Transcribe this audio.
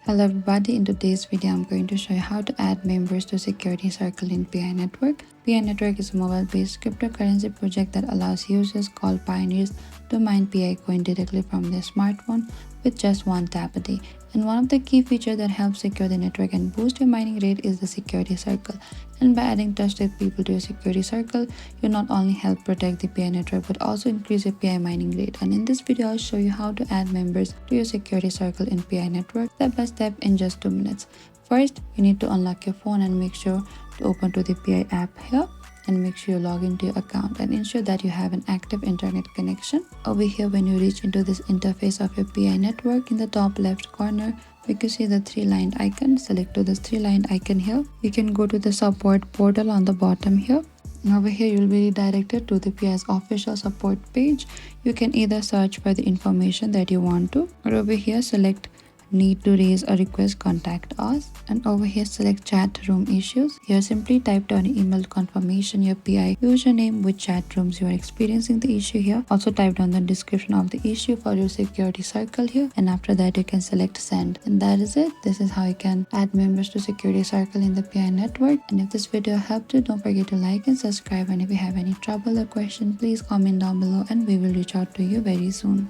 Hello everybody, in today's video I'm going to show you how to add members to security circle in PI Network. PI Network is a mobile-based cryptocurrency project that allows users called pioneers to mine PI coin directly from their smartphone with just one tap a day. And one of the key features that helps secure the network and boost your mining rate is the security circle. And by adding trusted people to your security circle, you not only help protect the PI network but also increase your PI mining rate. And in this video, I'll show you how to add members to your security circle in PI network step by step in just 2 minutes. First, you need to unlock your phone and make sure to open to the PI app here. And make sure you log into your account and ensure that you have an active internet connection. Over here, when you reach into this interface of your PI network, in the top left corner you can see the 3-lined icon. Select to this 3-lined icon here. You can go to the support portal on the bottom here. And over here you'll be redirected to the PI's official support page. You can either search for the information that you want to, or over here select need to raise a request, contact us, and over here select chat room issues. Here simply type down an email confirmation, your PI username, which chat rooms you are experiencing the issue here. Also type down the description of the issue for your security circle here, and after that you can select send. And that is it. This is how you can add members to security circle in the PI network. And if this video helped you, don't forget to like and subscribe, and if you have any trouble or question, please comment down below and we will reach out to you very soon.